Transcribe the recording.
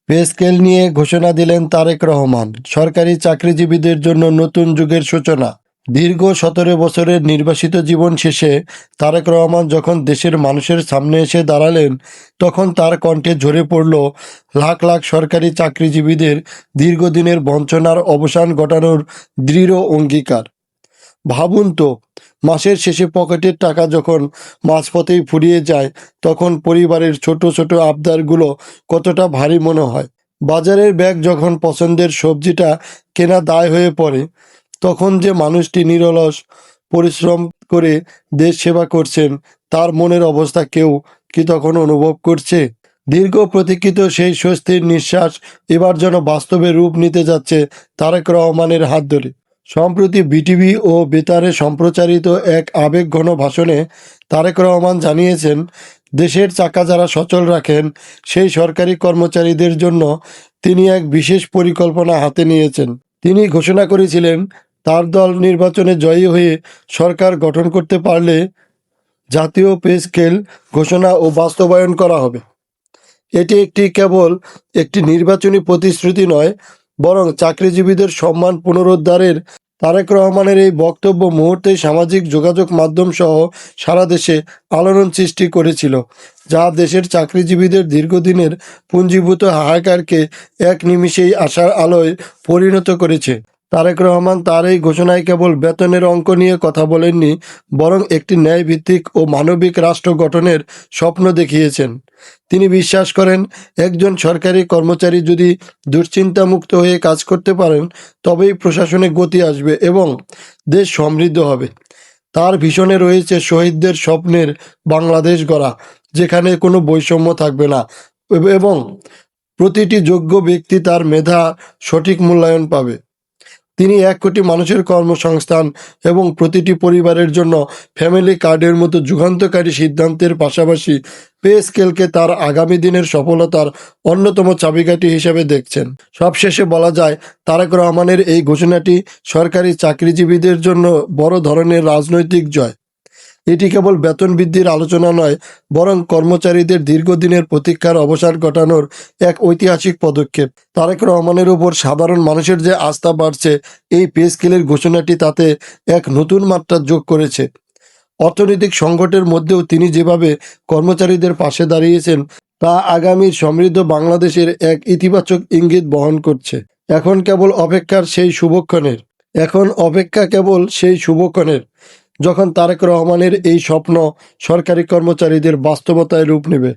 Pay scale নিয়ে ঘোষণা দিলেন তারেক রহমান। সরকারি চাকরিজীবীদের জন্য নতুন যুগের সূচনা। দীর্ঘ 17 বছরের নির্বাসিত জীবন শেষে তারেক রহমান যখন দেশের মানুষের সামনে এসে দাঁড়ালেন, তখন তার কণ্ঠে ঝরে পড়ল লাখ লাখ সরকারি চাকরিজীবীদের দীর্ঘদিনের বঞ্চনার অবসান ঘটানোর দৃঢ় অঙ্গীকার। ভাবুন তো, মাসের শেষে পকেটের টাকা যখন মাঝপথেই ফুরিয়ে যায়, তখন পরিবারের ছোট ছোট আবদারগুলো কতটা ভারী মনে হয়। বাজারের ব্যাগ যখন পছন্দের সবজিটা কেনা দায় হয়ে পড়ে, তখন যে মানুষটি নিরলস পরিশ্রম করে দেশ সেবা করছেন, তার মনের অবস্থা কেউ কি তখন অনুভব করছে? দীর্ঘ প্রতীক্ষিত সেই স্বস্তির নিঃশ্বাস এবার যেন বাস্তবে রূপ নিতে যাচ্ছে তারেক রহমানের হাত ধরে। সম্প্রতি বিটিভি ও বেতারে সম্প্রচারিত এক আবেগঘন ভাষণে তারেক রহমান জানিয়েছেন, দেশের চাকা যারা সচল রাখেন সেই সরকারি কর্মচারীদের জন্য তিনি এক বিশেষ পরিকল্পনা হাতে নিয়েছেন। তিনি ঘোষণা করেছিলেন, তার দল নির্বাচনে জয়ী হয়ে সরকার গঠন করতে পারলে জাতীয় পে স্কেল ঘোষণা ও বাস্তবায়ন করা হবে। এটি কেবল একটি নির্বাচনী প্রতিশ্রুতি নয়, বরং চাকরিজীবীদের সম্মান পুনরুদ্ধারের। তারেক রহমানের এই বক্তব্য মুহূর্তেই সামাজিক যোগাযোগ মাধ্যম সহ সারা দেশে আলোড়ন সৃষ্টি করেছিল, যা দেশের চাকরিজীবীদের দীর্ঘদিনের পুঞ্জীভূত হাহাকারকে এক নিমিষেই আশার আলোয় পরিণত করেছে। তারেক রহমান তার এই ঘোষণায় কেবল বেতনের অঙ্ক নিয়ে কথা বলেননি, বরং একটি ন্যায়ভিত্তিক ও মানবিক রাষ্ট্র গঠনের স্বপ্ন দেখিয়েছেন। তিনি বিশ্বাস করেন, একজন সরকারি কর্মচারী যদি দুশ্চিন্তামুক্ত হয়ে কাজ করতে পারেন, তবেই প্রশাসনে গতি আসবে এবং দেশ সমৃদ্ধ হবে। তার ভিশনে রয়েছে শহীদদের স্বপ্নের বাংলাদেশ গড়া, যেখানে কোনো বৈষম্য থাকবে না এবং প্রতিটি যোগ্য ব্যক্তি তার মেধা সঠিক মূল্যায়ন পাবে। তিনি 1 কোটি মানুষের কর্মসংস্থান এবং প্রতিটি পরিবারের জন্য ফ্যামিলি কার্ডের মতো যুগান্তকারী সিদ্ধান্তের পাশাপাশি পে স্কেলকে তার আগামী দিনের সফলতার অন্যতম চাবিকাঠি হিসেবে দেখছেন। সবশেষে বলা যায়, তারেক রহমানের এই ঘোষণাটি সরকারি চাকরিজীবীদের জন্য বড় ধরনের রাজনৈতিক জয়। এটি কেবল বেতন বৃদ্ধির আলোচনা নয়, বরং কর্মচারীদের দীর্ঘদিনের প্রতীক্ষার অবসান ঘটানোর এক ঐতিহাসিক পদক্ষেপ। তারেক রহমানের উপর সাধারণ মানুষের যে আস্থা বাড়ছে, এই পে স্কেলের ঘোষণাটি তাতে এক নতুন মাত্রা যোগ করেছে। অর্থনৈতিক সংকটের মধ্যেও তিনি যেভাবে কর্মচারীদের পাশে দাঁড়িয়েছেন, তা আগামীর সমৃদ্ধ বাংলাদেশের এক ইতিবাচক ইঙ্গিত বহন করছে। এখন অপেক্ষা কেবল সেই শুভক্ষণের, যখন তারেক রহমানের এই স্বপ্ন সরকারি কর্মচারীদের বাস্তবতায় রূপ নেবে।